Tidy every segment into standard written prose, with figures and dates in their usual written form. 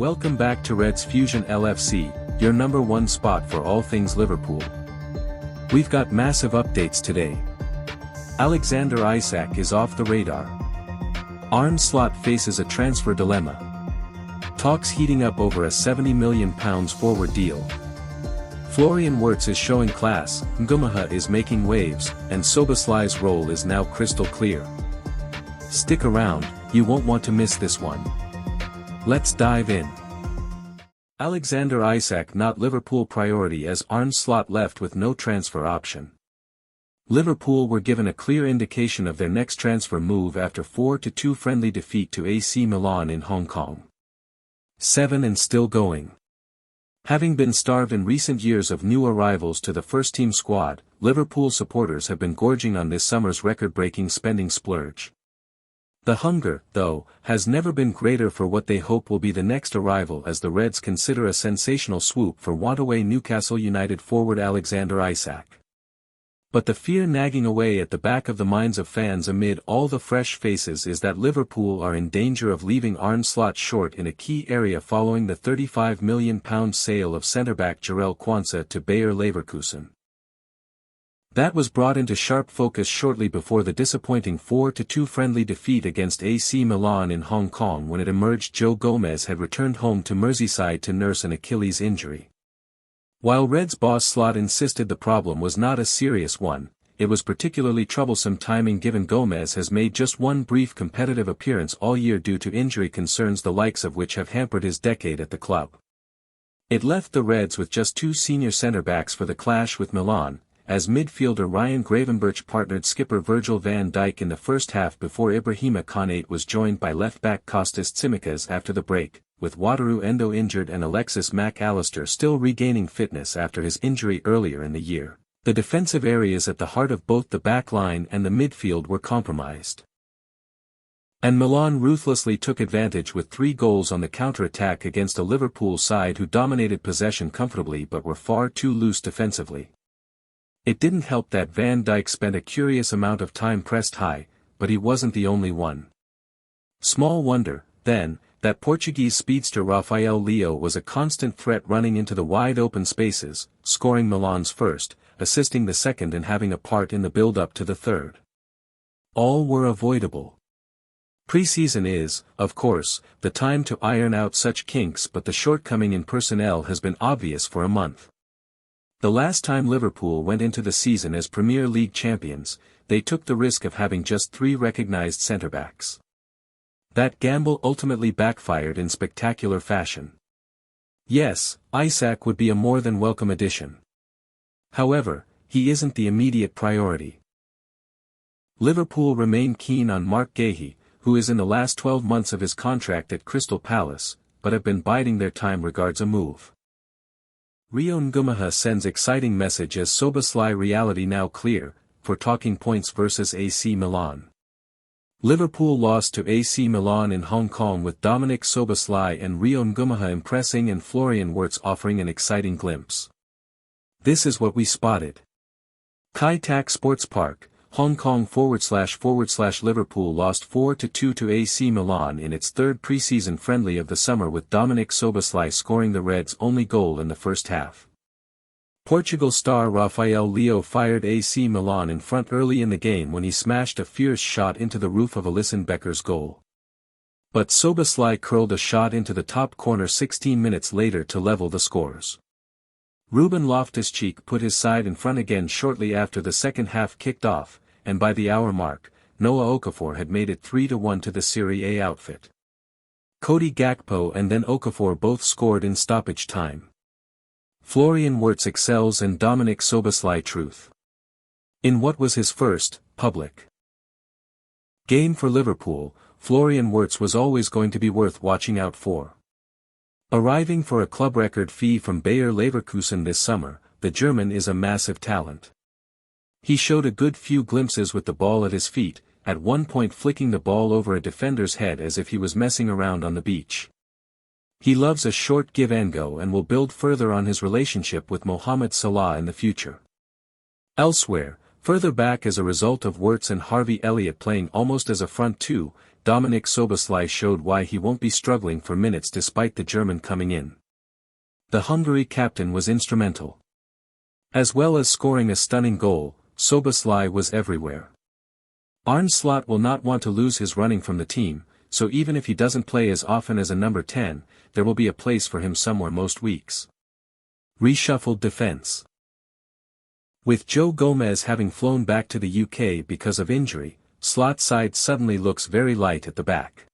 Welcome back to Reds Fusion LFC, your number one spot for all things Liverpool. We've got massive updates today. Alexander Isak is off the radar. Arne Slot faces a transfer dilemma. Talks heating up over a £70 million forward deal. Florian Wirtz is showing class, Ngumoha is making waves, and Szoboszlai's role is now crystal clear. Stick around, you won't want to miss this one. Let's dive in. Alexander Isak not Liverpool priority as Arne Slot left with no transfer option. Liverpool were given a clear indication of their next transfer move after 4-2 friendly defeat to AC Milan in Hong Kong. 7 and still going. Having been starved in recent years of new arrivals to the first-team squad, Liverpool supporters have been gorging on this summer's record-breaking spending splurge. The hunger, though, has never been greater for what they hope will be the next arrival as the Reds consider a sensational swoop for wantaway Newcastle United forward Alexander Isak. But the fear nagging away at the back of the minds of fans amid all the fresh faces is that Liverpool are in danger of leaving Arne Slot short in a key area following the £35 million sale of centre-back Jarell Quansah to Bayer Leverkusen. That was brought into sharp focus shortly before the disappointing 4-2 friendly defeat against AC Milan in Hong Kong when it emerged Joe Gomez had returned home to Merseyside to nurse an Achilles injury. While Reds boss Slot insisted the problem was not a serious one, it was particularly troublesome timing given Gomez has made just one brief competitive appearance all year due to injury concerns the likes of which have hampered his decade at the club. It left the Reds with just 2 senior centre-backs for the clash with Milan, as midfielder Ryan Gravenberch partnered skipper Virgil van Dijk in the first half before Ibrahima Konate was joined by left-back Kostas Tsimikas after the break, with Wataru Endo injured and Alexis Mac Allister still regaining fitness after his injury earlier in the year. The defensive areas at the heart of both the back line and the midfield were compromised. And Milan ruthlessly took advantage with 3 goals on the counter-attack against a Liverpool side who dominated possession comfortably but were far too loose defensively. It didn't help that Van Dijk spent a curious amount of time pressed high, but he wasn't the only one. Small wonder, then, that Portuguese speedster Rafael Leo was a constant threat running into the wide-open spaces, scoring Milan's first, assisting the second and having a part in the build-up to the third. All were avoidable. Pre-season is, of course, the time to iron out such kinks, but the shortcoming in personnel has been obvious for a month. The last time Liverpool went into the season as Premier League champions, they took the risk of having just 3 recognised centre-backs. That gamble ultimately backfired in spectacular fashion. Yes, Isak would be a more than welcome addition. However, he isn't the immediate priority. Liverpool remain keen on Marc Guéhi, who is in the last 12 months of his contract at Crystal Palace, but have been biding their time regards a move. Rio Ngumoha sends exciting message as Szoboszlai reality now clear, for talking points versus AC Milan. Liverpool lost to AC Milan in Hong Kong with Dominik Szoboszlai and Rio Ngumoha impressing and Florian Wirtz offering an exciting glimpse. This is what we spotted. Kai Tak Sports Park, Hong Kong / Liverpool lost 4-2 to AC Milan in its 3rd pre-season friendly of the summer with Dominik Szoboszlai scoring the Reds' only goal in the first half. Portugal star Rafael Leo fired AC Milan in front early in the game when he smashed a fierce shot into the roof of Alisson Becker's goal. But Szoboszlai curled a shot into the top corner 16 minutes later to level the scores. Ruben Loftus-Cheek put his side in front again shortly after the second half kicked off, and by the hour mark, Noah Okafor had made it 3-1 to the Serie A outfit. Cody Gakpo and then Okafor both scored in stoppage time. Florian Wirtz excels and Dominik Szoboszlai truth. In what was his first, public game for Liverpool, Florian Wirtz was always going to be worth watching out for. Arriving for a club record fee from Bayer Leverkusen this summer, the German is a massive talent. He showed a good few glimpses with the ball at his feet, at one point flicking the ball over a defender's head as if he was messing around on the beach. He loves a short give and go and will build further on his relationship with Mohamed Salah in the future. Elsewhere, further back as a result of Wirtz and Harvey Elliott playing almost as a front two, Dominik Szoboszlai showed why he won't be struggling for minutes despite the German coming in. The Hungary captain was instrumental. As well as scoring a stunning goal, Szoboszlai was everywhere. Arne Slot will not want to lose his running from the team, so even if he doesn't play as often as a number 10, there will be a place for him somewhere most weeks. Reshuffled defense. With Joe Gomez having flown back to the UK because of injury, Slot's side suddenly looks very light at the back.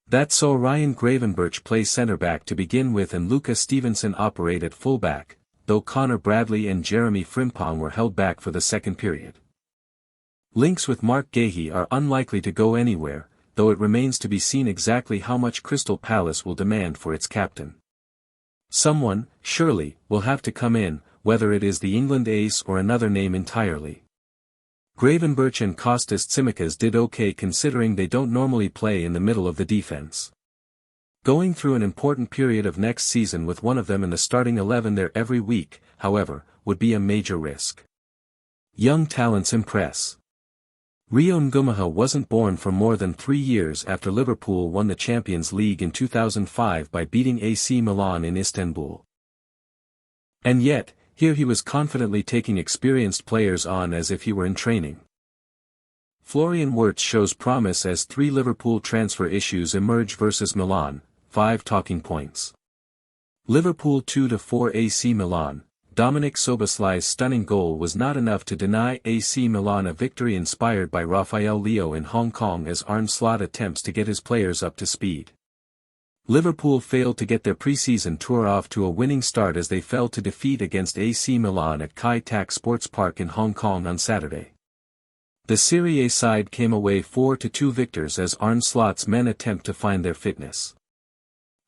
That saw Ryan Gravenberch play centre-back to begin with and Lucas Stevenson operate at full-back, though Connor Bradley and Jeremy Frimpong were held back for the second period. Links with Mark Gahey are unlikely to go anywhere, though it remains to be seen exactly how much Crystal Palace will demand for its captain. Someone, surely, will have to come in, whether it is the England ace or another name entirely. Gravenberch and Kostas Tsimikas did okay considering they don't normally play in the middle of the defense. Going through an important period of next season with one of them in the starting 11 there every week, however, would be a major risk. Young talents impress. Rio Ngumoha wasn't born for more than 3 years after Liverpool won the Champions League in 2005 by beating AC Milan in Istanbul. And yet, here he was confidently taking experienced players on as if he were in training. Florian Wirtz shows promise as 3 Liverpool transfer issues emerge versus Milan, 5 talking points. Liverpool 2-4 AC Milan. Dominik Szoboszlai's stunning goal was not enough to deny AC Milan a victory inspired by Rafael Leão in Hong Kong as Arne Slot attempts to get his players up to speed. Liverpool failed to get their pre-season tour off to a winning start as they fell to defeat against AC Milan at Kai Tak Sports Park in Hong Kong on Saturday. The Serie A side came away 4-2 victors as Arne Slot's men attempt to find their fitness.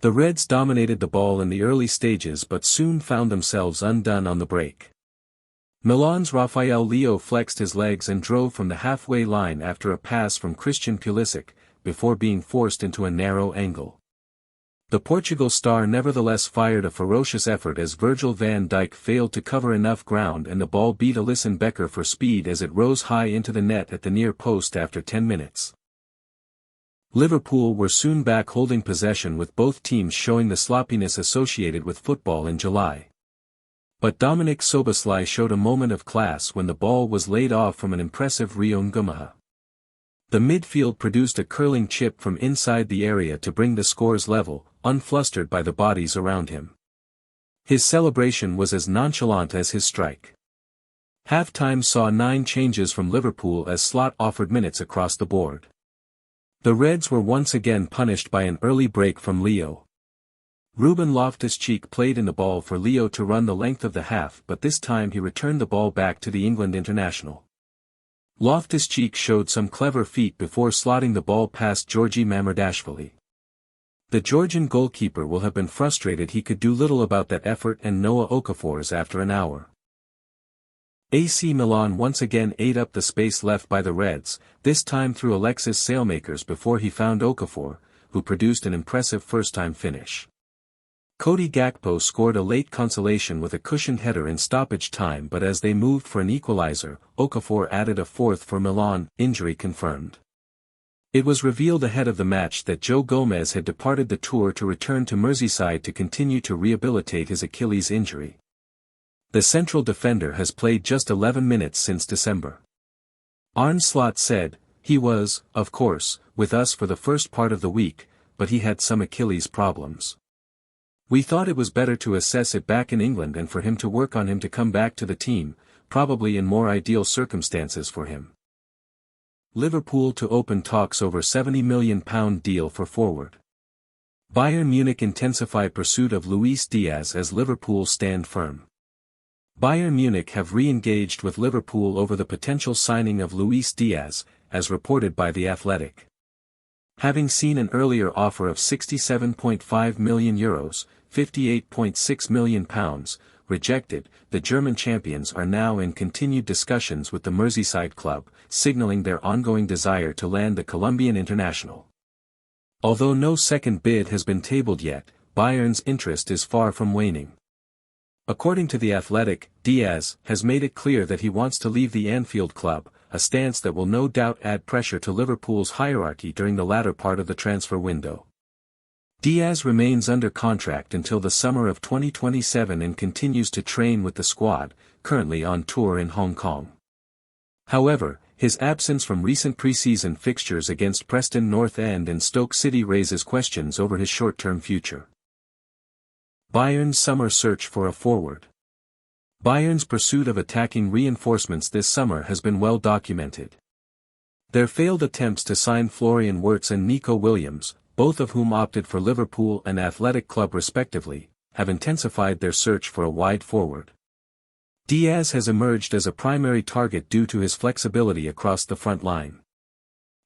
The Reds dominated the ball in the early stages but soon found themselves undone on the break. Milan's Rafael Leão flexed his legs and drove from the halfway line after a pass from Christian Pulisic, before being forced into a narrow angle. The Portugal star nevertheless fired a ferocious effort as Virgil van Dijk failed to cover enough ground and the ball beat Alisson Becker for speed as it rose high into the net at the near post after 10 minutes. Liverpool were soon back holding possession with both teams showing the sloppiness associated with football in July. But Dominik Szoboszlai showed a moment of class when the ball was laid off from an impressive Rio Ngumoha. The midfield produced a curling chip from inside the area to bring the scores level, unflustered by the bodies around him. His celebration was as nonchalant as his strike. Half-time saw 9 changes from Liverpool as Slot offered minutes across the board. The Reds were once again punished by an early break from Leão. Ruben Loftus-Cheek played in the ball for Leão to run the length of the half but this time he returned the ball back to the England international. Loftus-Cheek showed some clever feet before slotting the ball past Georgi Mamardashvili. The Georgian goalkeeper will have been frustrated he could do little about that effort and Noah Okafor's after an hour. AC Milan once again ate up the space left by the Reds, this time through Alexis Saelmakers before he found Okafor, who produced an impressive first-time finish. Cody Gakpo scored a late consolation with a cushioned header in stoppage time but as they moved for an equalizer, Okafor added a fourth for Milan, injury confirmed. It was revealed ahead of the match that Joe Gomez had departed the tour to return to Merseyside to continue to rehabilitate his Achilles injury. The central defender has played just 11 minutes since December. Arne Slot said, "He was, of course, with us for the first part of the week, but he had some Achilles problems. We thought it was better to assess it back in England and for him to work on him to come back to the team, probably in more ideal circumstances for him." Liverpool to open talks over £70 million deal for forward. Bayern Munich intensify pursuit of Luis Diaz as Liverpool stand firm. Bayern Munich have re-engaged with Liverpool over the potential signing of Luis Diaz, as reported by The Athletic. Having seen an earlier offer of €67.5 million, £58.6 million, rejected, the German champions are now in continued discussions with the Merseyside club, signalling their ongoing desire to land the Colombian international. Although no second bid has been tabled yet, Bayern's interest is far from waning. According to The Athletic, Diaz has made it clear that he wants to leave the Anfield club, a stance that will no doubt add pressure to Liverpool's hierarchy during the latter part of the transfer window. Diaz remains under contract until the summer of 2027 and continues to train with the squad, currently on tour in Hong Kong. However, his absence from recent pre-season fixtures against Preston North End and Stoke City raises questions over his short-term future. Bayern's summer search for a forward. Bayern's pursuit of attacking reinforcements this summer has been well documented. Their failed attempts to sign Florian Wirtz and Nico Williams, both of whom opted for Liverpool and Athletic Club respectively, have intensified their search for a wide forward. Diaz has emerged as a primary target due to his flexibility across the front line.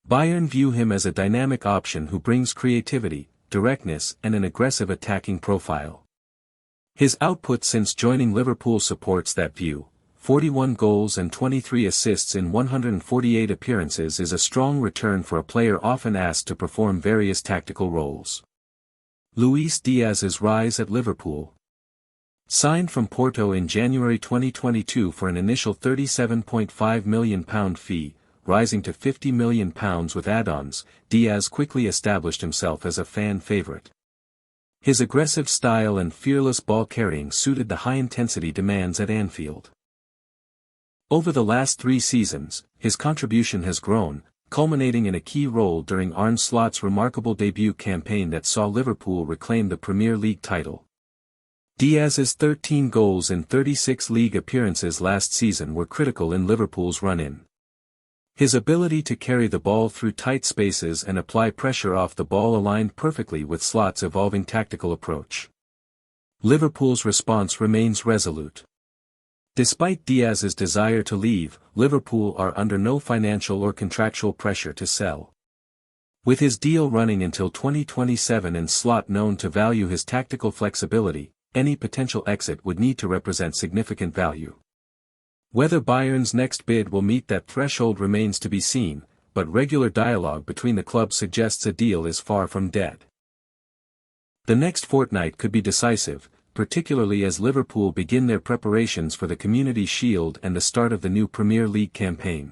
Bayern view him as a dynamic option who brings creativity, directness and an aggressive attacking profile. His output since joining Liverpool supports that view. 41 goals and 23 assists in 148 appearances is a strong return for a player often asked to perform various tactical roles. Luis Diaz's rise at Liverpool. Signed from Porto in January 2022 for an initial £37.5 million fee, rising to £50 million with add-ons, Diaz quickly established himself as a fan favourite. His aggressive style and fearless ball carrying suited the high-intensity demands at Anfield. Over the last 3 seasons, his contribution has grown, culminating in a key role during Arne Slot's remarkable debut campaign that saw Liverpool reclaim the Premier League title. Diaz's 13 goals in 36 league appearances last season were critical in Liverpool's run-in. His ability to carry the ball through tight spaces and apply pressure off the ball aligned perfectly with Slot's evolving tactical approach. Liverpool's response remains resolute. Despite Diaz's desire to leave, Liverpool are under no financial or contractual pressure to sell. With his deal running until 2027 and Slot known to value his tactical flexibility, any potential exit would need to represent significant value. Whether Bayern's next bid will meet that threshold remains to be seen, but regular dialogue between the clubs suggests a deal is far from dead. The next fortnight could be decisive, particularly as Liverpool begin their preparations for the Community Shield and the start of the new Premier League campaign.